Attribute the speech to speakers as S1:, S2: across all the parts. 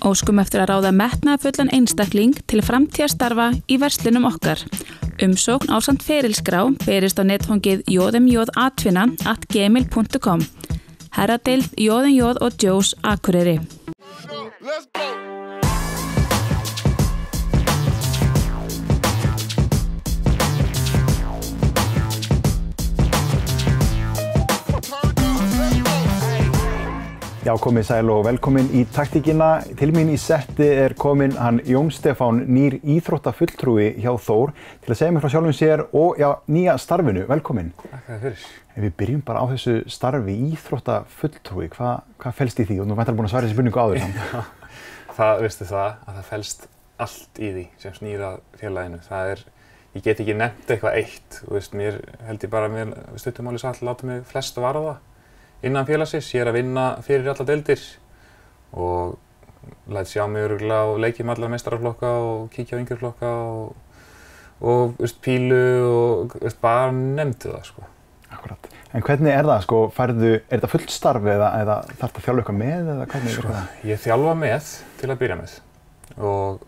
S1: Óskum eftir að ráða metnaðarfullan einstakling til framtíðarstarfa í verslunum okkar. Umsókn ásamt ferilskrá berist á netfangið jmjatvinna@gmail.com. Herradeild J&J og Joe's Akureyri.
S2: Já, komið sæl og velkomin í taktíkina. Til mín í setti kominn hann Jón Stefán, nýr íþróttafulltrúi hjá Þór, til að segja mér frá sjálfum sér og nýja starfinu. Velkomin.
S3: Takk fyrir.
S2: Við byrjum bara á þessu starfi, íþróttafulltrúi. Hvað felst í því? Og nú væntanlega búin að svara þessi spurningu áður samt.
S3: Veistu það, að það felst allt í því sem snýr að félaginu. Ég get ekki nefnt eitthvað eitt. Mér held ég bara, stuttumáli satt að láta mig flest varða innan félagsins. Ég að vinna fyrir alla deildir og læt sjá mig örugglega og leiki með allar meistaraflokka og kíkja á yngri flokka og pílu og bara nefndu það sko.
S2: Akkurat. En hvernig það sko, þetta fullt starf eða þarftu að þjálfa eitthvað með eða hvernig það?
S3: Ég þjálfa með til að byrja með og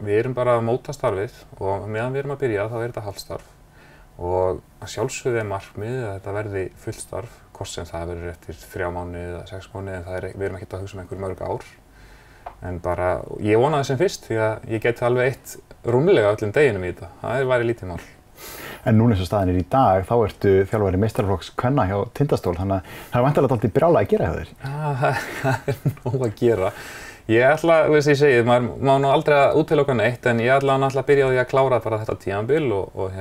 S3: við erum bara að móta starfið og meðan við erum að byrja þá þetta hálfstarf og að sjálfsögðu markmið að þetta verði fullt starf. Hvort sem það verður eftir 3 mánuði eða 6 mánuði, en við erum ekkert að hugsa einhver mörg ár. En bara, ég vona það sem fyrst, því að ég geti alveg eitt rúmlega öllum deginum í þetta. Það væri lítið mál.
S2: En núna eins og staðan í dag, þá ertu þjálfari meistaraflokks kvenna hjá Tindastól, þannig að það væntanlega dálítið brjálæði að gera hjá þér.
S3: Já, það nóg að gera. Ég ætla, ég segi, maður má nú aldrei að útiloka neitt, en ég ætla að byrja á því að klára bara þetta tímabil og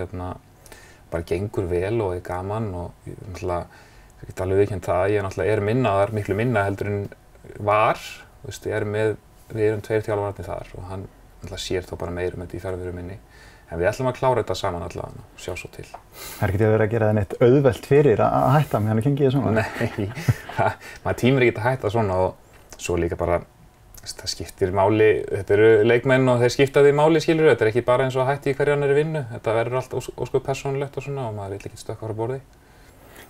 S3: bara gengur vel og gaman og ég get alveg viðurkennt það, ég minnaðar, miklu minna heldur en var. Við erum 2 þjálfararnir þar og hann sér þó bara meira þetta í þjálfurum minni. En við ætlum að klára þetta saman allavega og sjá svo til.
S2: Það ekki að vera að gera það neitt auðvelt fyrir að hætta meðan það gengið svona?
S3: Nei, maður tímir ekki að hætta svona og svo líka bara, það skiptir máli, þetta eru leikmenn og þeir skipta því máli skilur, þetta ekki bara eins og að hætti í hverju annarri vinnu. Þetta verður allt ósköp persónulegt og svona og maður vill ekki stökkva frá borði.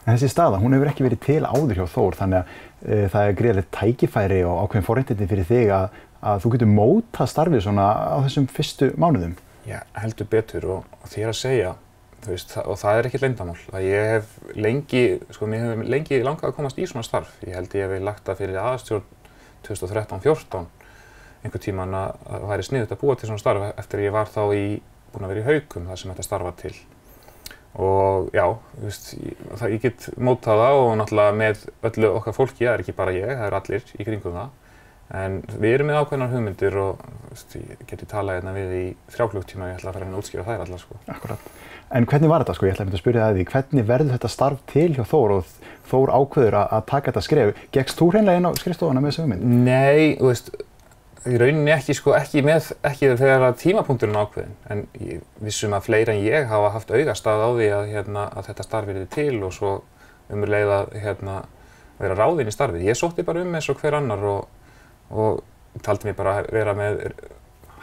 S2: En þessi staða, hún hefur ekki verið til áður hjá Þór, þannig að það gríðarlegt tækifæri og ákveðin forréttindi fyrir þig að þú getur mótað starfið svona á þessum fyrstu mánuðum.
S3: Já, heldur betur og því að segja, og það ekkert leyndamál, að ég hef lengi, mér hefur lengi langað að komast í svona starf. Ég held ég hef lagt það fyrir aðalstjórn 2013-14, einhvern tímann að það væri sniðugt að búa til svona starf eftir að ég var þá búinn að vera í Haukum þar sem þetta starf var til. Og já, ég get mótað það og náttúrulega með öllu okkar fólki, það ekki bara ég, það allir í kringum það. En við erum með ákveðnar hugmyndir og ég geti talað hérna við í 3 klukkutíma og ég ætla að fara að útskýra þær allar sko.
S2: Akkurat. En hvernig var þetta sko? Ég ætla að spyrja það því, hvernig verður þetta starf til hjá Þór og Þór ákveður að taka þetta skref? Gekkst þú hreinlega inn á skrifstofuna með þessu hugmynd?
S3: Nei, í rauninni ekki þegar tímapunkturinn ákveðinn, en ég vissum að fleiri en ég hafa haft augastað á því að þetta starf yrði til og svo leið að vera ráðinn í starfið. Ég sótti bara eins og hver annar og taldi mig bara vera með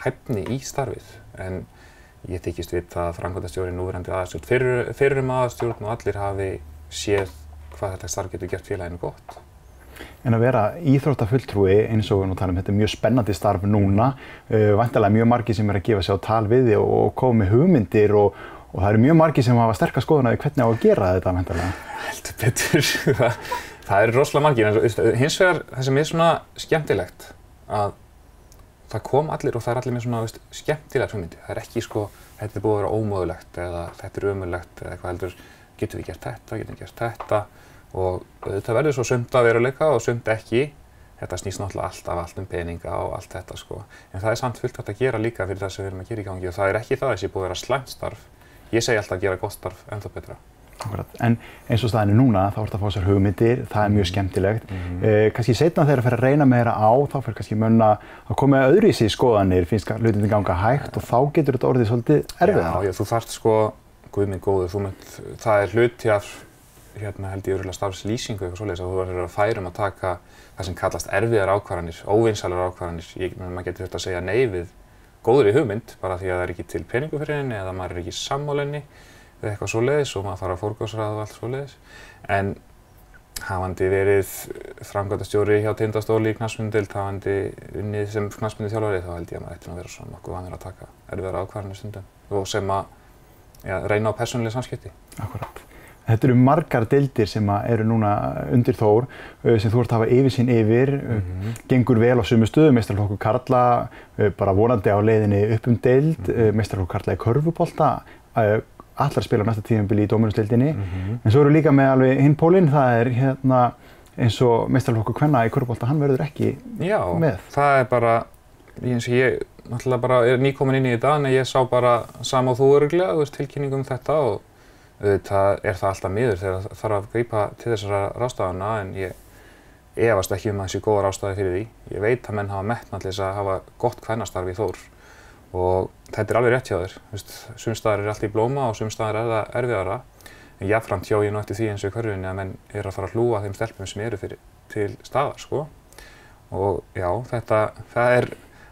S3: hæfni í starfið, en ég þykist vita að framkvæmdastjóri, núverandi aðalstjórn, fyrrum aðalstjórn og allir hafi séð hvað þetta starf getur gert félaginu gott.
S2: En að vera íþróttafulltrúi eins og við þetta mjög spennandi starf núna, væntanlega mjög margir sem að gefa sig á tal við þig og koma með hugmyndir og það eru mjög margir sem hafa sterka skoðun á því hvernig á að gera þetta væntanlega.
S3: Heldur betur, það eru rosalega margir, en hins vegar það sem svona skemmtilegt að það kom allir og það allir með svona skemmtilegt hugmyndir. Það ekki þetta búið að vera ómögulegt eða þetta ömurlegt eða eitthvað heldur, getum við gert þetta og þetta verður svo sumt að veruleika og sumt ekki. Þetta snýst náttúrulega allt peninga og allt þetta sko. En það samt fullt hægt að gera líka fyrir það sem við erum að gera í gangi og það ekki það að þessi búið að vera slæmt starf. Ég segi alltaf að gera gott starf ennþá betra.
S2: Akkurat. En eins og staðan núna, þá ertu að fá sér hugmyndir, það mjög skemmtilegt. Kannski seinna þegar það fer að reyna meira á, þá fer kannski menn að koma með öðruvísi skoðanir, finnst hlutirnir ganga hægt og þá getur þetta orðið svolítið erfiðara.
S3: Já, þú þarft guð minn góður, það hluti af held ég örugglega starfslýsingu eitthvað svoleiðis að þú verður að færum að taka það sem kallast erfiðar ákvarðanir, óvinsælar ákvarðanir. Maður getur þurft að segja nei við góðri hugmynd bara því að það ekki til peningur fyrir henni eða maður ekki sammála henni eða eitthvað svoleiðis og maður þarf að forgangsraða og allt svoleiðis. En hafandi verið framkvæmdastjóri hjá Tindastóli í knattspyrnudeild, hafandi unnið sem knattspyrnuþjálfari, þá held ég að maður ætti að vera svona nokkuð vanur að taka erfiðar ákvarðanir stundum og sem að reyna á persónuleg samskipti.
S2: Akkurat. Þetta eru margar deildir sem eru núna undir Þór sem þú ert að hafa yfirsýn yfir, gengur vel á sömu stöðum, meistaraflokkur karla, bara vonandi á leiðinni upp deild, meistaraflokkur karla í körfubolta, allar spila á næsta tímabili í dómarasdeildinni, en svo eru líka með alveg hinn pólinn, það er hérna eins og meistaraflokkur kvenna í körfubolta, hann verður ekki með.
S3: Já, það er bara, eins og ég náttúrulega bara er nýkomin inn í þetta, en ég sá bara sama og þú örugglega, tilkynningu þetta og auðvitað er það alltaf miður þegar það þarf að grípa til þessara ráðstafana en ég efast ekki að þessi góða ráðstafi fyrir því. Ég veit að menn hafa metnað til þess að hafa gott kvennastarf í Þór og þetta er alveg rétt hjá þér. Sums staðar er allt í blóma og sums staðar er það erfiðara. En jafnframt hjá ég nú eftir því eins og í körfunni að menn eru að fara að hlúa þeim stelpum sem eru til staðar, sko. Og já, það er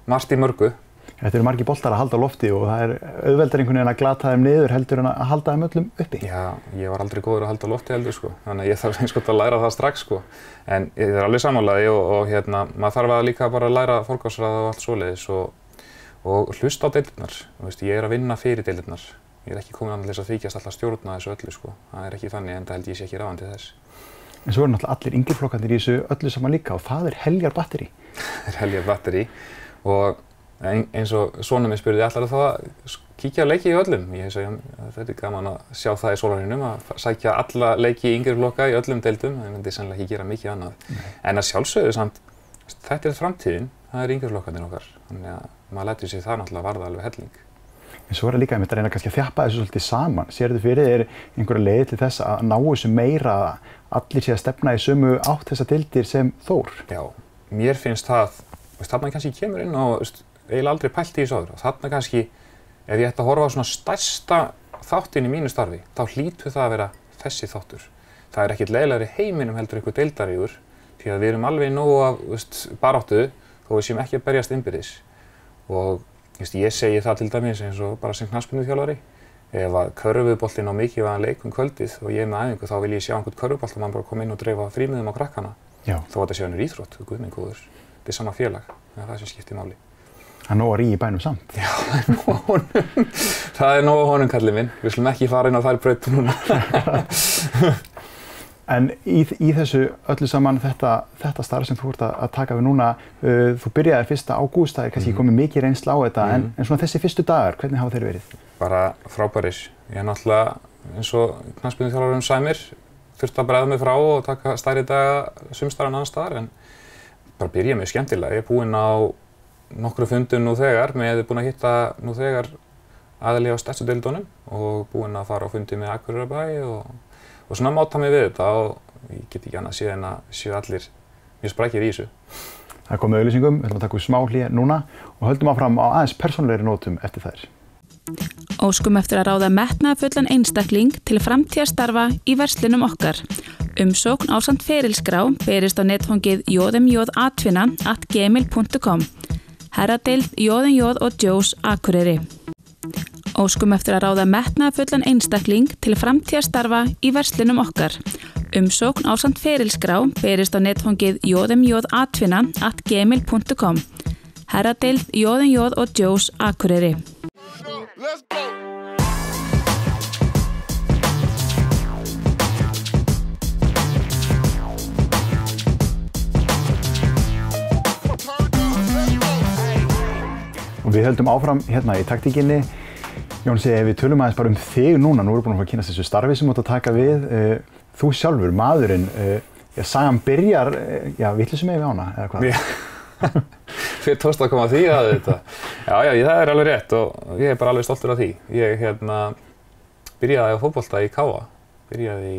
S3: margt í mörgu.
S2: Þetta eru margir boltar að halda á lofti og það er auðveldar einhvern veginn að glata þeim niður heldur en að halda þeim öllum uppi. Já,
S3: ég var aldrei góður að halda á lofti heldur, sko. Þannig að ég þarf einskott að læra það strax, sko. En ég er alveg sammálaði og maður þarf að líka bara að læra forgangsraða og allt svoleiðis og hlusta á deildirnar. Ég er að vinna fyrir deildirnar. Ég er ekki komin annað til þess að þykjast alltaf stjórna þessu öllu, sko. Það er ekki þannig, enda held ég sé ekki ráðan til þess.
S2: En svo eru náttúrulega allir yngri flokkarnir í þessu öllu saman líka og það er heljar batteri.
S3: Það er heljar batteri og eins og sonur minn spurði ætlarðu þá að kíkja á leiki í öllum. Ég segi þetta er gaman að sjá það í sólarhringnum að sækja alla leiki í yngri flokka í öllum deildum. Það myndi sannlega ekki gera mikið annað. En að sjálfsögðu samt, þetta er framtíðin, það er yngri flokkarnir okkar. Þannig að maður lætur sig það náttúrulega varða alveg helling.
S2: En svo er líka einmitt að reyna kannski að þjappa þessu svolítið saman. Sérðu fyrir þér einhverja leið til þess að ná þessu meira að allir sé að stefna í sömu átt þessa deildir sem Þór?
S3: Já, mér finnst það, þarna kannski kemur inn á eiginlega aldrei pælt í þessu áður. Þarna kannski, ef ég ætti að horfa á svona stærsta þáttinn í mínu starfi, þá hlýtur það að vera þessi þáttur. Það er ekkert leiðilegri heiminum heldur einhver deildarígur, því að við erum alveg nógu af baráttu þó við séum ekki að berjast innbyrðis. Og ég segi það til dæmis eins og bara sem knattspyrnuþjálfari. Ef að körfuboltinn á mikilvægan leik kvöldið og ég er með æfingu, þá vil ég sjá einhvern körfuboltamann bara koma inn og dreifa frímiðum á krakkana. Þó að þetta sé önnur íþrótt, guð minn góður. Þetta er sama félag, það er það sem skiptir máli.
S2: Það er nóg að ríða í bænum samt.
S3: Já, það er nóg að honum. Það er nóg að honum, kallinn minn. Við slum ekki fara inn á þær brautir núna.
S2: En í þessu öllu saman þetta starf sem þú ert að taka við núna, þú byrjaði 1. ágúst, það er kannski komið mikið reynsla á þetta, en svona þessi fyrstu dagar, hvernig hafa þeir verið?
S3: Bara frábærir. Ég er náttúrulega, eins og knattspyrnuþjálfarinn Sæmir, þurfti að bregða mig frá og taka stærri daga sums staðar en annars staðar, en bara byrja mjög skemmtilega. Ég er búinn á nokkru fundum nú þegar, ég hef búinn að hitta nú þegar aðili á stærstu deildunum og búinn að fara á fundi með Akureyrarbæ og svona máta mig við þetta og ég get ekki annað séð en að séu allir mjög sprækir í þessu.
S2: Það er komið auglýsingum, við ætlum að taka smá hlé núna og höldum áfram á aðeins persónulegri nótum eftir þær.
S1: Óskum eftir að ráða metnaðarfullan einstakling til framtíðarstarfa í verslinum okkar. Umsókn ásamt ferilskrá berist á netfangið jmjatvinna@gmail.com. Herradeild J&J og Joe's Akureyri. Óskum eftir að ráða metnaðarfullan einstakling til framtíðarstarfa í verslinum okkar. Umsókn ásamt ferilskrá berist á netfangið jmjatvinna@gmail.com. Herradeild J&J og Joe's Akureyri.
S2: Og við höldum áfram hérna í taktíkinni. Jónsi, ef við tölum aðeins bara þig núna, nú erum við búin að kynast þessu starfi sem þú átt að taka við. Þú sjálfur, maðurinn, sagan byrjar, vitlausum við hana, eða hvað?
S3: Þið tókst að koma að því að þetta. Já, það er alveg rétt og ég er bara alveg stoltur af því. Ég byrjaði á fótbolta í Káa. Byrjaði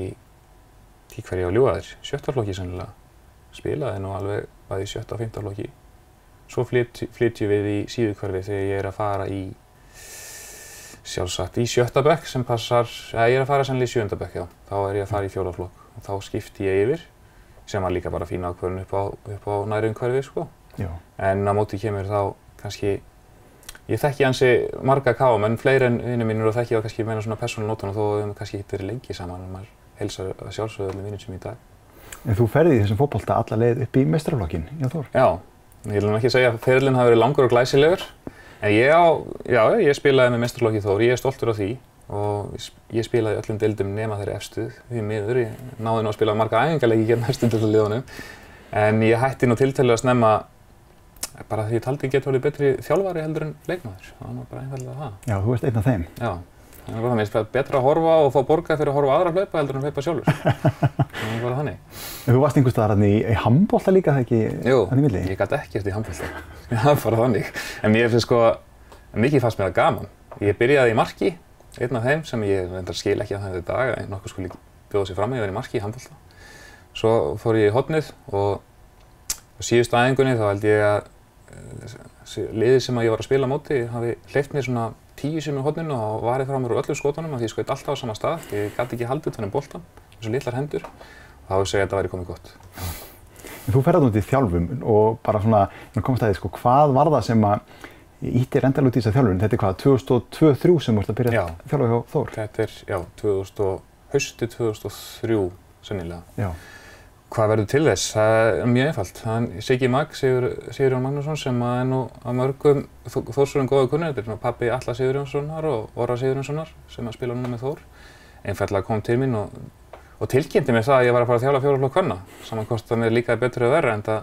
S3: í hverju á ljúga þér, 7. flokki sennilega. Spilaði nú alveg bæði í 7. og 5. flokki. Svo flytjum við í síðuhverfi þegar ég er að fara í sjálfsagt í 7. bekk sem passar, ég er að fara sennilega í 7. bekk, já. Þá er ég að fara í 4. flokk og þá skipti ég yfir sem var líka bara fín ákvörðun upp á næri umhverfi, sko.
S2: Já.
S3: En á móti kemur þá kannski, ég þekki ansi marga Káamenn, fleiri en vinir mínir og þekki þá kannski meina svona persónunótana þó að við höfum kannski ekki verið lengi saman en maður heilsar að sjálfsögðu öllum vinum sem í dag.
S2: En þú ferði í þessum fótbolta alla leið upp í meistaraflokkinn hjá Þór?
S3: Já, ég vil nú ekki segja að ferillinn hafi verið langur og glæsilegur. En ég spilaði með meistaraflokki Þór, ég er stoltur af því. Og ég spilaði öllum deildum nema þeirri efstu, því miður. Ég náði nú að spila marga æfingarleiki gegn efstu deildarliðunum. En ég hætti nú tiltölulega snemma bara því ég taldi ég geti orðið betri þjálfari heldur en leikmaður. Það var bara einfaldlega það.
S2: Já, þú ert einn af þeim.
S3: Já. Það var þannig að betra að horfa og fá borgað fyrir að horfa aðra hlaupa heldur en að hlaupa sjálfur. Það var bara þannig.
S2: Þú varst einhvers staðar í handbolta líka, það ekki?
S3: Jú,
S2: í milli?
S3: Ég gat ekkert í handbolta. Það var bara þannig. En mér finnst mikið fannst mér það gaman. Ég byrjaði í marki, einn af þeim sem ég reyndar skil ekki að það í dag, en nokkuð skuli bjóða sig fram að ég verið í marki í handbolta. Svo fór ég í hornið og á síðustu æfingunni þá held ég að liðið sem ég var að spila á móti hafi hleypt mér svona 10 sinnum í horninu og varið frá mér úr öllum skotunum af því ég skaut alltaf á sama stað. Ég gat ekki haldið utan um boltann, þessu litlar hendur. Og þá vissi ég að þetta væri komið gott.
S2: Þú ferðar út í þjálfum og bara svona, komast að því, hvað var það sem að ýttir endalega út í þessa þjálfun? Þetta er hvað, 2002-2003 sem þú ert að byrja að þjálfa hjá Þór?
S3: Þetta er, haustið 2003 sennilega.
S2: Já.
S3: Hvað verður til þess? Það er mjög einfalt. Siggi Mag, Sigurjón Magnússon, sem er nú að mörgum Þórsurum góðu kunnur. Þetta er pabbi Alla Sigurjónssonar og Orra Sigurjónssonar sem að spila núna með Þór. Einfaldlega kom til mín og tilkynnti mér það að ég var að fara að þjálfa 4 flokk kvenna. Saman hvort það mér líkaði betur eða verra, en það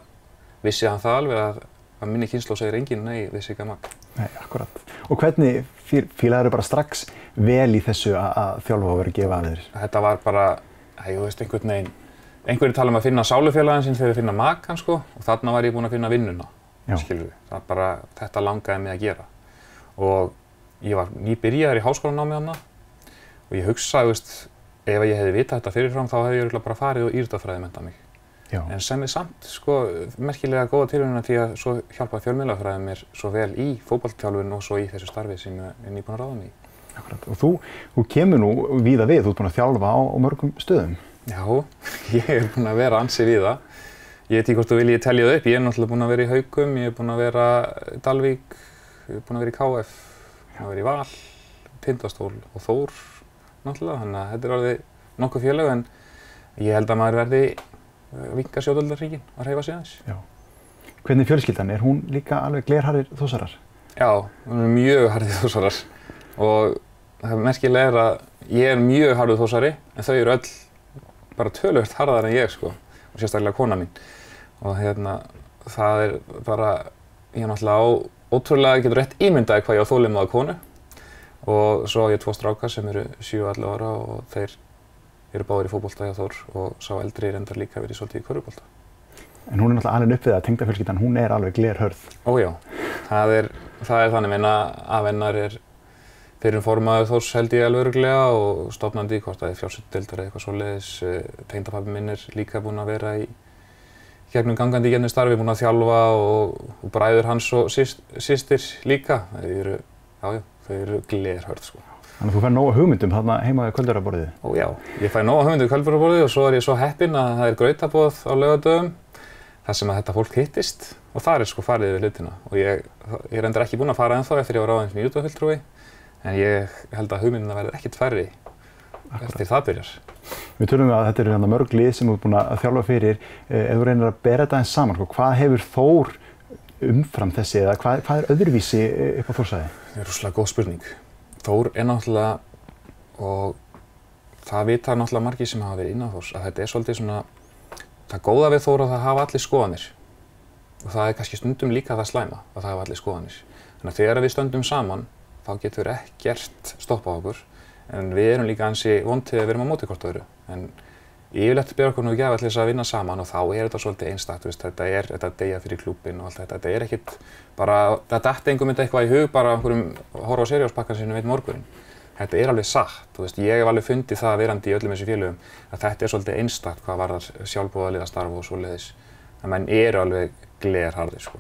S3: vissi hann það alveg að minni kynslóð segir enginn nei við Sigga Mag.
S2: Nei, akkurat. Og hvernig fílaðirðu bara strax vel í þessu að þjálfa og vera að gefa af þér?
S3: Þetta var bara, einhverjir tala um að finna sálufélaginn sinn þegar við finna makan og þarna var ég búinn að finna vinnuna, skilur við. Það bara, þetta langaði mig að gera. Og ég var nýbyrjaður í háskólanámi þarna og ég hugsaði, ef ég hefði vitað þetta fyrirfram þá hefði ég örugglega bara farið og íþróttafræði menntað mig.
S2: Já.
S3: En sem er samt, merkilega góða tilviljun því að svo hjálpaði fjölmiðlafræði mér svo vel í fótboltaþjálfun og svo í þessu starfi sem ég er nýbúinn að ráða mig í.
S2: Akkurat. Og þú kemur nú víða við, þú ert búinn að þjálfa á mörgum stöðum.
S3: Já, ég er búinn að vera ansi við það. Ég veit ekki hvort þú viljið telja það upp. Ég er náttúrulega búinn að vera í Haukum, ég er búinn að vera í Dalvík, ég er búinn að vera í KF, ég er vera í Val, Tindastól og Þór náttúrulega. Þannig að þetta er alveg nokkuð félög en ég held að maður verði vinka sjódeildarhringinn að hreyfa sig aðeins.
S2: Já. Hvernig fjölskyldan? Er hún líka alveg glerharðir Þórsarar?
S3: Já, hún er mjög harðir Þórsarar og það merkilega er að ég er mjög harður Þórsari en þau eru öll bara töluvert harðar en ég og sérstaklega kona mín. Og það er bara, ég náttúrulega ótrúlega getur rétt ímyndaði hvað ég á þolinmóða konu og svo á ég 2 strákar sem eru 7 og 11 ára og þeir eru báðir í fótbolta hjá Þór og sá eldri reyndar líka verið svolítið í körfubolta.
S2: En hún er náttúrulega alveg upp við að tengdafjölskyldan, hún er alveg glerhörð.
S3: Ó já, það er þannig minna að vennar er fyrrum formaður Þórs held ég alveg örugglega og stofnandi hvort það er fjárdeildar eða eitthvað svoleiðis. Tengdapabbi minn er líka búinn að vera í gegnum gangandi í gegnum starfi, búinn að þjálfa og bræður hans og systir líka. Þau eru glerhörð
S2: Þannig að þú fær nóga hugmyndum þarna heima við kvöldverðarborðið?
S3: Ó já, ég fæ nóga hugmyndum við kvöldverðarborðið og svo er ég svo heppinn að það er grautaboð á laugardögum þar sem að þetta fólk hittist og þar er farið yfir hlutina. Og ég er reyndar ekki búinn að fara ennþá eftir ég var ráðinn sem íþróttafulltrúi en ég held að hugmyndina verði ekkert færri eftir það byrjar.
S2: Við tölum að þetta eru mörg lið sem þú ert búinn að þjálfa fyrir. Ef þú reynir að bera þetta eins saman, hvað hefur Þór umfram þessi eða hvað er öðruvísi upp á Þórshæði?
S3: Það er rosalega góð spurning. Þór er náttúrulega, og það vita náttúrulega margir sem hafa verið innan Þórs, að þetta er svolítið svona, það góða við Þór að það hafa allir skoðanir. Og það er kannski stundum líka það slæma að það hafa allir skoðanir. Þannig að þegar við stöndum saman, þá getur ekkert stoppað okkur, en við erum líka ansi vond þegar við erum á móti hvort öðru. En yfirleitt ber okkur nú ekki til þess að vinna saman og þá er þetta svolítið einstakt, þetta er þetta deyja fyrir klúbbinn og allt þetta. Þetta er ekkert bara, það datt engum eitthvað í hug bara horfa á seríáspakkan sínum einn morguninn. Þetta er alveg satt, ég hef alveg fundið það verandi í öllum þessu félögum að þetta er svolítið einstakt hvað varðar sjálfboðaliðastarf og svoleiðis. Að menn eru alveg glerharðir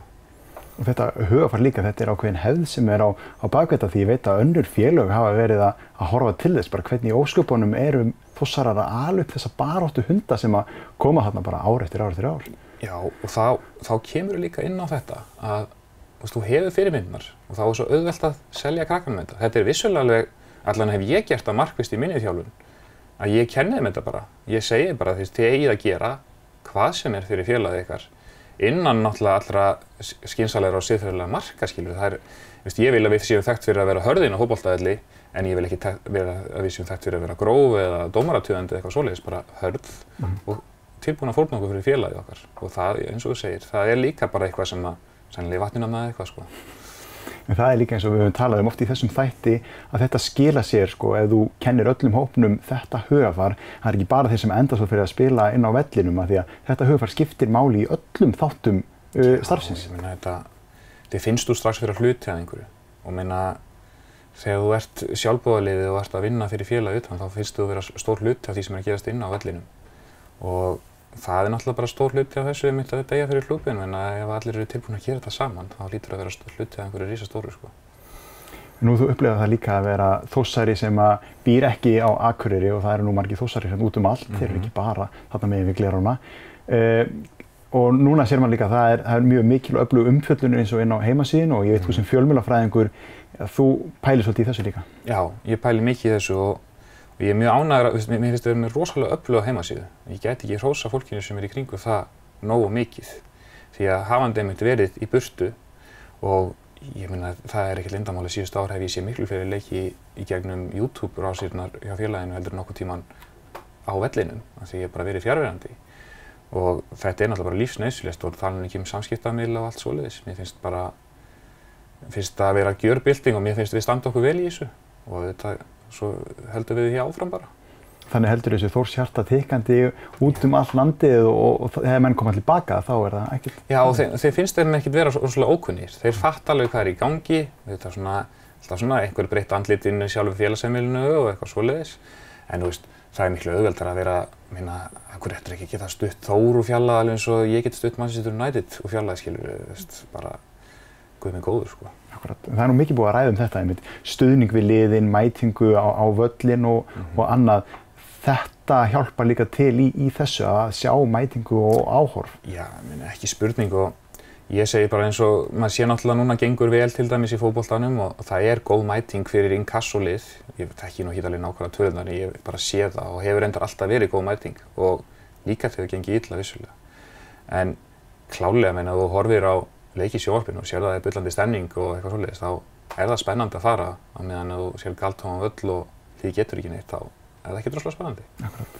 S2: Og þetta hugafar líka, þetta er ákveðin hefð sem er á bak þetta því ég veit að önnur félög hafa verið að horfa til þess bara hvernig í ósköpunum eru Þórsarar að ala upp þessa baráttu hunda sem að koma þarna bara ár eftir ár eftir ár.
S3: Já, og þá kemur líka inn á þetta að þú hefur fyrirmyndirnar og þá er svo auðvelt að selja krakkanum þetta. Þetta er vissulega alveg, allan hef ég gert það markvisst í minni þjálfun, að ég kenni þeim þetta bara. Ég segi bara þið eigið að gera hvað sem fyrir félagið ykkar innan náttúrulega allra skynsamlegra og siðferðilega marka, skilur. Það ég vil að við séum þekkt fyrir að vera hörðin á fótboltavelli, en ég vil ekki vera að við séum þekkt fyrir að vera gróf eða dómaratöðandi eitthvað svoleiðis, bara hörð og tilbúin að fórna okkur fyrir félagið okkar. Og það, eins og þú segir, það líka bara eitthvað sem að sennilega í vatninu með eitthvað, sko.
S2: En það líka eins og við höfum talað oft í þessum þætti að þetta skila sér, sko, ef þú kennir öllum hópnum þetta hugarfar, það ekki bara þeir sem enda svo fyrir að spila inn á vellinum, af því að þetta hugarfar skiptir máli í öllum þáttum starfsins.
S3: Já, ég meina þið finnst þú strax fyrir að hluti að einhverju og meina þegar þú ert sjálfboðaliði og ert að vinna fyrir félag utan, þá finnst þú vera stór hluti af því sem að gerast inn á vellinum. Og það náttúrulega bara stór hluti af þessu að deyja fyrir klúbbinn, en ef allir eru tilbúin að gera þetta saman, þá hlýtur að vera stór hluti af einhverju risastóru, sko.
S2: Nú þú upplifað það líka að vera Þórsari sem að býr ekki á Akureyri og það eru nú margir Þórsari hérna út allt, þeir eru ekki bara þarna megin við glerárna. Og núna sér maður líka að það er mjög mikil og öflug umfjöllun eins og inn á heimasíðunni og ég veit þú sem fjölmiðlafræðingur, þú pælir svolítið í þessu líka. Já,
S3: ég pæli mikið í þessu og ég er mjög ánægður, mér finnst það með rosalega öfluga heimasíðu. Ég gæti ekki hrósa fólkinu sem í kringu það nógu mikið. Því að hafandi einmitt verið í burtu og ég meina það ekkert leyndarmál að síðustu ár hef ég séð miklu fleiri leiki í gegnum YouTube rásirnar hjá félaginu heldur nokkuð tíman á vellinum, af því ég hef bara verið fjarverandi. Og þetta náttúrulega bara lífsnauðsynlegt og tala ekki samskiptamiðla og allt svoleiðis. Mér finnst það að vera gjörbylting og mér finnst við standa okkur vel í þessu og þetta svo heldur við því áfram bara.
S2: Þannig heldur þessu Þórshjarta tikkandi út all landið og þegar menn koma tilbaka þá er það ekkert...
S3: Já, og þeir finnst þeim ekkert vera rosalega ókunnir. Þeir fatta alveg hvað í gangi, alltaf svona einhver breytt andlit inn í sjálfu félagsheimilinu og eitthvað svoleiðis. En þú veist, það miklu auðveldara að vera, hverju ættir ekki geta stutt Þór úr Fjallað alveg eins og ég geti stutt Manchester United úr Fjallað, skilur, bara guð minn góður, sko.
S2: Akkurat. Það er nú mikið búið að ræða þetta, einmitt stuðning við liðin, mætingu á völlin og annað. Þetta hjálpar líka til í þessu að sjá mætingu og áhorf.
S3: Já, ekki spurning og ég segi bara eins og maður sé náttúrulega núna gengur vel til dæmis í fótboltanum og það er góð mæting fyrir inkassolið. Ég þekki nú ekki alveg nákvæmlega tölunar, ég bara sé það og hefur reyndar alltaf verið góð mæting og líka þegar það gengi illa vissulega. En klálega meina þú horfir á leik í sjónvarpinu og sér það er bullandi stemning og eitthvað svoleiðis, þá er það spennandi að fara á meðan þú sér galtóman völl og því getur ekki neitt, þá er það ekki droslega spennandi.
S2: Akkurat.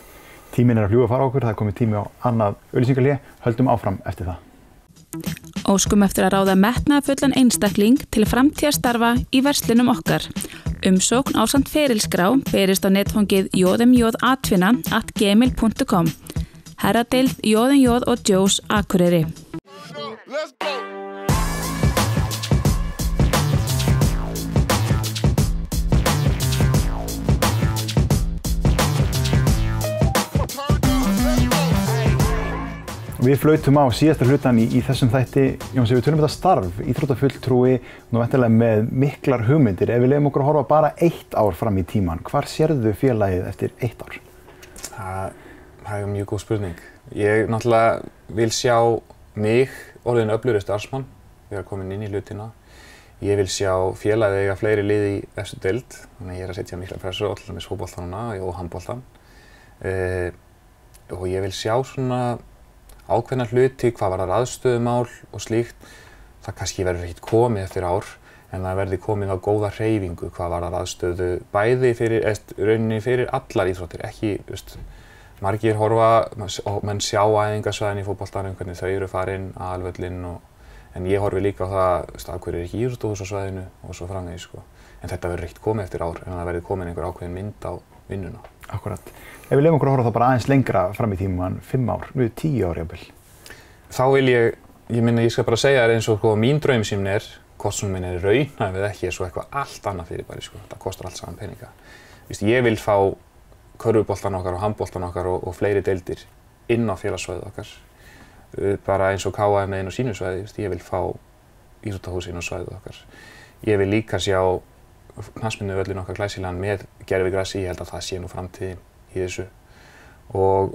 S2: Tíminn er að fljúga að fara okkur, það er komið tími á annað auglýsingahlé, höldum áfram eftir það.
S1: Óskum eftir að ráða metnaðarfullan einstakling til framtíðarstarfa í verslunum okkar. Umsókn ásamt ferilskrá berist á netfangið jmj@gmail.com. Herradeild J.J. og Joe's Akureyri.
S2: Við flautum á síðasta hlutan í þessum þætti, Jóns, við tölum þetta starf, íþróttafulltrúi, nú væntanlega með miklar hugmyndir. Ef við leyfum okkur að horfa bara 1 ár fram í tímann, hvar sérðu félagið eftir 1 ár?
S3: Það er mjög góð spurning. Ég náttúrulega vil sjá mig orðin öflugri starfsmann, vera komin inn í hlutina. Ég vil sjá félagið eiga fleiri lið í efstu deild, þannig að ég er að setja mikla pressu á til dæmis fótbolta núna og handboltan. Og ég vil sjá svona ákveðna hluti, hvað varðar aðstöðumál og slíkt. Það kannski verður ekkert komið eftir ár, en það verði komið á góða hreyfingu hvað varðar aðstöðu bæði fyrir allar íþróttir, ekki, margir horfa og menn sjá æfingasvæðin í fótboltanum, hvernig þau eru farin aðalvöllinn en ég horfi líka á það, af hverju er ekki íþróttahús á svæðinu og svo framvegis, sko. En þetta verður ekkert komið eftir ár, en það verði komin einhver ákveðin mynd á vinnuna.
S2: Akkurat. Ef við leyfum okkur að horfa þá bara aðeins lengra fram í tímann, 5 ár, nú 10 ár jafnvel.
S3: Þá vil ég skal bara segja þér eins og mín draumsýn er, hvort sem minn er raunhæf eða ekki, er svo eitthvað allt annað fyrirbæri, sko. Það kostar allt saman peninga. Ég vil fá körfuboltan okkar og handboltan okkar og fleiri deildir inn á félagssvæðið okkar. Bara eins og KM inn á sínu svæði, ég vil fá íþróttahús inn á svæðið okkar. Ég vil líka sjá knattspyrnuvöllinn okkar glæsilegan með gervigrasi, ég held að það sé nú framtíðin í þessu. Og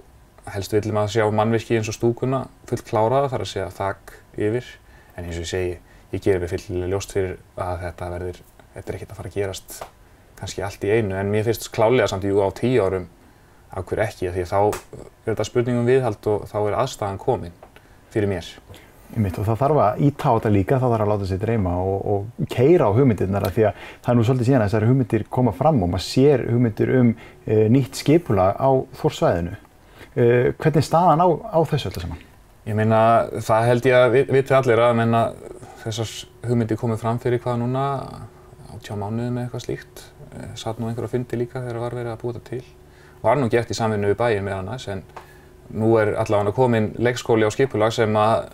S3: helst viljum að sjá mannvirki eins og stúkuna full kláraða, þar að segja þak yfir. En eins og ég segi, ég geri mig fyllilega ljóst fyrir að þetta er ekkert að fara að gerast kannski allt í einu. En mér finnst klálega samt á 10 árum af hverju ekki, því að þá þetta spurning viðhald og þá aðstæðan komin fyrir mér.
S2: Og það þarf að íta á þetta líka, það þarf að láta sig dreyma og keyra á hugmyndirnar því að það nú svolítið síðan að þessari hugmyndir koma fram og maður sér hugmyndir nýtt skipulag á Þórssvæðinu. Hvernig staðan á þessu öllu saman?
S3: Ég meina, það held ég að viti allir að þessar hugmyndir komið fram fyrir hvað núna, 18 mánuðum eða eitthvað slíkt. Satt nú einhver að fundi líka þegar var verið að búa þetta til. Var nú gert í samvinnu við bæinn meðal annars, en nú allavega komin leikskóli á skipulag sem að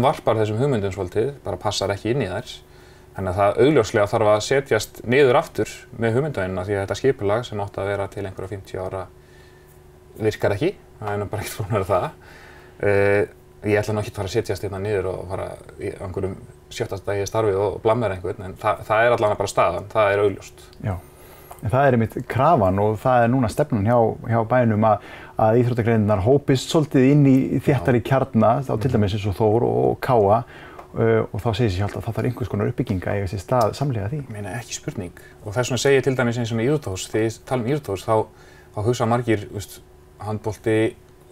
S3: varpar þessum hugmyndum svolítið, bara passar ekki inn í þær. Þannig að það augljóslega þarf að setjast niður aftur með hugmyndavinnuna því að þetta skipulag sem átti að vera til einhverja 50 ára virkar ekki. Það nú bara ekkert búin að vera það. Ég ætla nú ekki að fara að setjast hérna niður og fara í einhverjum 7. dagi starfi og blammera einhvern, en það allavega bara staðan, það augljóst.
S2: Já, en það einmitt krafan og það núna stefnan hjá bænum að íþróttagreinarnar hópist svolítið inn í þéttari kjarna, þá til dæmis eins og Þór og Káa og þá segir sér sjálft að það þarf einhvers konar uppbygging að eiga sér stað samhliða því.
S3: Ég meina ekki spurning og þess vegna segi ég til dæmis eins og með íþróttahús, þegar ég tala íþróttahús þá hugsa margir handbolti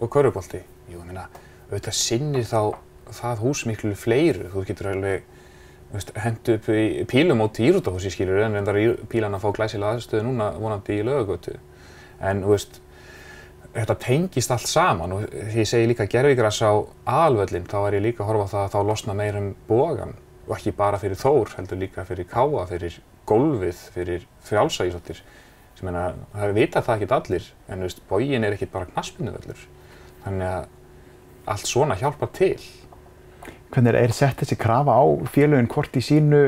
S3: og körfubolti. Jú, ég meina auðvitað sinnir þá það hús miklu fleiru, þú getur alveg hentu upp í pílumóti í íþróttahúsi skilur en reyndar pílan að fá glæsilega aðstöðu núna vonandi í Laugagötu. En þetta tengist allt saman og því ég segi líka gervigras á aðalvöllinn, þá ég líka að horfa á það að þá losna meira bogann og ekki bara fyrir Þór, heldur líka fyrir Káa, fyrir gólfið, fyrir frjálsa íþróttir. Sem það vita það ekkert allir, en boginn ekkert bara knattspyrnuvöllur. Þannig að allt svona hjálpar til.
S2: Hvernig sett þessi krafa á félögin hvort í sínu,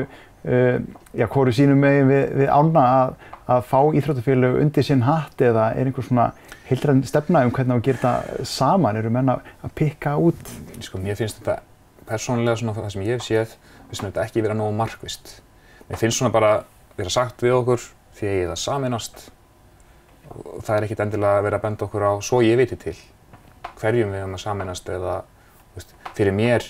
S2: hvoru sínu megin við ána að fá íþróttafélög undir sinn hatt eða einhver svona heildræn stefna hvernig á að gera þetta saman, menn að pikka út?
S3: Mér finnst þetta persónulega svona það sem ég hef séð, finnst þetta ekki vera nógu markvisst. Mér finnst svona bara vera sagt við okkur því að það sameinast og það ekkert endilega að vera að benda okkur á svo ég viti til hverjum við að sameinast eða fyrir mér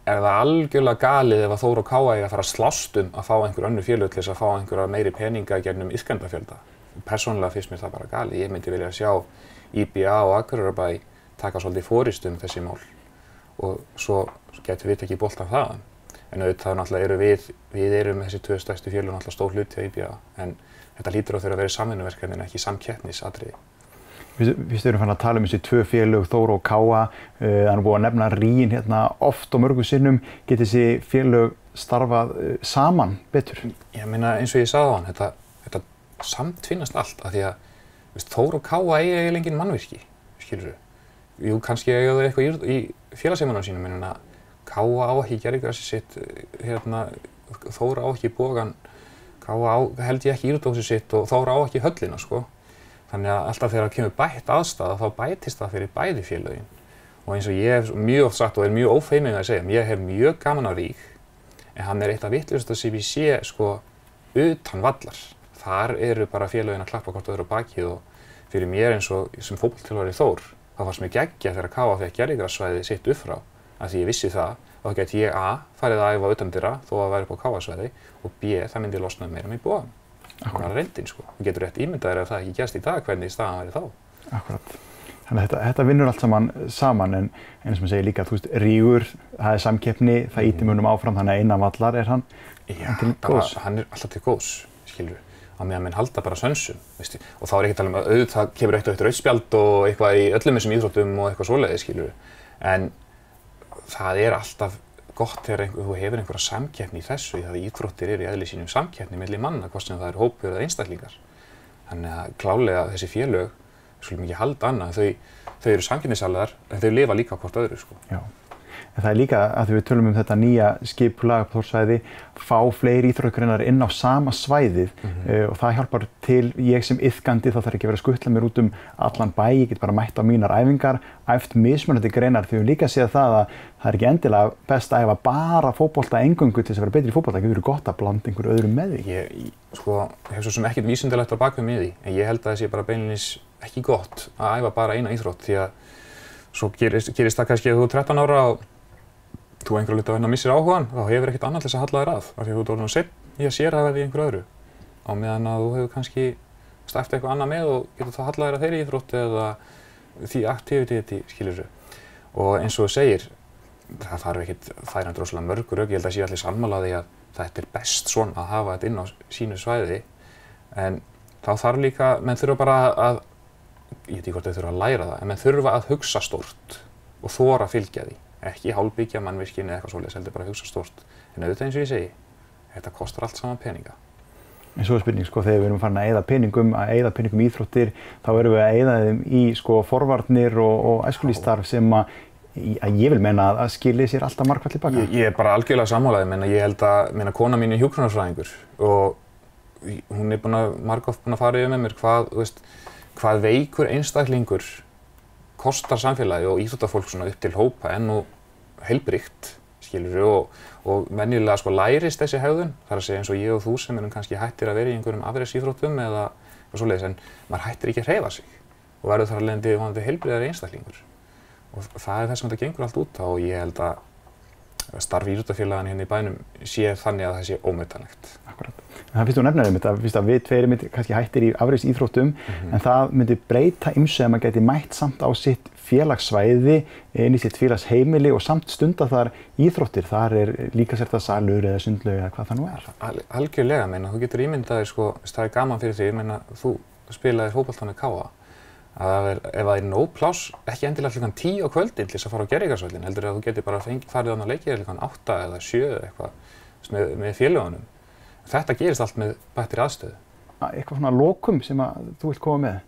S3: það algjörlega galið ef að Þór og Káa eiga að fara að slást að fá einhver önnur félög til þess að fá einhverja meiri peninga gegnum iðkendafjölda. Persónulega finnst mér það bara galið. Ég myndi vilja sjá IBA og Akureyrarbæ taka svolítið forystu þessi mál og svo getum við ekki boltan þaðan. En auðvitað náttúrulega við erum þessi 2 stærstu félög náttúrulega stór hluti á IBA en þetta hlýtur á þeirra að vera samvinnuverkefni en ekki samkeppnisatriði.
S2: Við erum fann að tala þessi 2 félög, Þór og Káa, það búið að nefna Rín hérna oft og mörgum sinnum. Geti þessi félög starfað saman betur?
S3: Ég meina eins og ég sagði á hann, þetta samtvinnast allt af því að Þór og Káa eiga engin mannvirki, skilurðu. Jú, kannski eiga þau eitthvað í félagsheimilunum sínum, en Káa á ekki gervigrasið sitt, Þór á ekki bogann, Káa held ég ekki íþróttahúsið sitt og Þór á ekki höllina, sko. Þannig að alltaf þegar það kemur bætt aðstaða þá bætist það fyrir bæði félögin. Og eins og ég hef mjög oft sagt og mjög ófeiminn að segja, ég hef mjög gaman af Rík, en hann eitt af vitlausasta sem ég sé utan vallar. Þar eru bara félögin að klappa hvort öðru á bakið og fyrir mér eins og sem fótboltaþjálfari Þór, það fannst mér geggjað þegar Káa fekk gervigrassvæði sitt upp frá, af því ég vissi það, þá gæti ég A, farið að æfa utandyra þó að væri upp á Káasvæði og B, það myndi losna meira með bogann. Það var reyndin sko. Þú getur rétt ímyndaðir að það ekki gerst í dag hvernig staðan væri þá.
S2: Akkurat. Þannig að þetta vinnur allt saman en eins og maður segir líka, Rígur, það samkeppni, það ýtir munum áfram, þannig að innan vallar hann til góðs.
S3: Hann alltaf til góðs, skilur við. Á meðan menn halda bara sönsum, veistu. Og þá ekki að tala það kemur eitt rauðspjald og eitthvað í öllum þessum íþróttum og eitthvað svoleiðis, skilur við. En það alltaf gott þegar þú hefur einhverja samkeppni í þessu því að íþróttir eru í eðli sínum samkeppni milli manna, hvort sem það hópur eða einstaklingar. Þannig að klálega þessi félög, við skulum ekki halda annað, þau eru samkeppnisalar en þau lifa líka hvort öðru sko.
S2: Já. En það líka að því við tölum þetta nýja skipulag á Þórssvæði, fá fleiri íþróttagreinar inn á sama svæðið og það hjálpar til ég sem iðkandi, þá þarf ekki að vera að skutla mér út allan bæ, ég get bara mætt á mínar æfingar, æft mismunandi greinar því við líka séð það að það ekki endilega best að æfa bara fótbolta eingöngu til þess að vera betri í fótbolta, það getur gott að blanda einhverju öðru með því.
S3: Ég hef svo sem ekkert vísindalegt á bakvið með því, en ég held að það sé bara beinlínis ekki gott að æfa bara eina íþrótt því að svo gerist það kannski að þú 13 ára og þú einhverju hluta vegna missir áhugann, þá hefur ekkert annað til þess að halla þér að, af því að þú ert orðinn of seinn í að sérhæfa þig í einhverju öðru. Á meðan að þú hefur kannski eftir eitthvað annað með og getur þá hallað þér að þeirri íþrótt eða því activity, skilurðu. Og eins og þú segir, það þarf ekkert færa droslega mörg rök, ég held að sé allir sammála því að þetta best svona að hafa þetta inn á sínu svæði, en þá þarf líka, menn þurfa bara að, ég veit ekki hvort þau þurfa að læra það, en menn þurfa að hugsa stórt og þora að fylgja því, ekki hálfbyggja mannvirkinu eða eitthvað svoleiðis, heldur bara að hugsa stórt. En auðvitað eins og ég segi, þetta kostar allt saman peninga. En
S2: svo er spurning, sko, þegar við erum farin að eyða peningum í íþróttir, þá erum við að eyða þeim í, sko, forvarnir og æskulýðsstarf sem að ég vil meina að skili sér alltaf margfalt tilbaka.
S3: Ég er bara algjörlega sammálaður, ég held að kona mín er hjúkrunarfræðingur og hún er margoft búin að fara yfir með mér hvað veikur einstaklingur kostar samfélagi og íþróttafólk svona upp til hópa en nú heilbrigt, skilurðu, og venjulega sko lærist þessi hegðun, þar að segja eins og ég og þú sem erum kannski hættir að vera í einhverjum afreksíþróttum eða svoleiðis, en maður hættir ekki að hreyfa sig og verður þar af leiðandi vonandi heilbrigðari einstaklingur. Og það það sem þetta gengur allt út á og ég held að starf íþróttafélaganna hérna í bænum sé þannig að það sé ómetanlegt.
S2: Akkurat. Það finnst þú nefnir einmitt að við tveir myndi kannski hættir í afreksíþróttum, en það myndi breyta ýmsu að maður geti mætt samt á sitt félagssvæði, inn í sitt félagsheimili og samt stunda þar íþróttir. Þar er líka sérta salur eða sundlaug eða hvað það nú er.
S3: Algjörlega, þú getur ímyndað þér, sko, það er gaman fyrir því, þú spilaðir fótbolta með KA. Ef það er nóg pláss, ekki endilega klukkan 10 á kvöldin til þess að fara á Gerðingarsvöllinn, heldur að þú getur bara farið þarna að leikja klukkan 8 eða 7 eða eitthvað með félögunum. Þetta gerist allt með bættri aðstöðu.
S2: Eitthvað svona lokum sem að þú vilt koma með?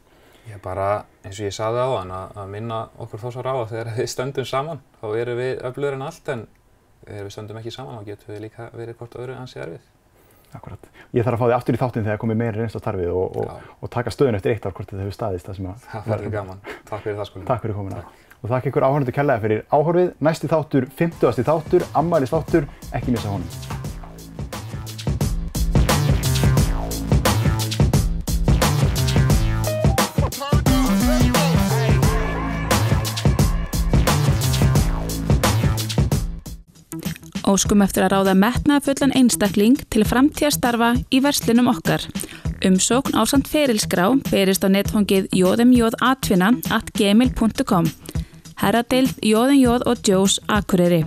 S3: Ég bara, eins og ég sagði áðan, að minna okkur Þórsara á að þegar við stöndum saman, þá erum við öflugri en allt, en þegar við stöndum ekki saman, þá getum við líka verið hvort öðru ansi erfið.
S2: Akkurat. Ég þarf að fá þig aftur í þáttinn þegar komið meira reynsla á starfið og taka stöðun eftir 1 ár hvort þetta hefur staðist það sem að...
S3: Það verður gaman. Takk fyrir það, Skúli.
S2: Takk fyrir komuna. Og þakka ykkur áhorfendur kærlega fyrir áhorfið. Næsti þáttur, 50. þáttur, afmælisþáttur, ekki missa honum.
S1: Óskum eftir að ráða metnaðarfullan einstakling til framtíðarstarfa í verslunum okkar. Umsókn ásamt ferilskrá berist á netfangið jmj@gmail.com. Herradeild J&J og Joe's Akureyri.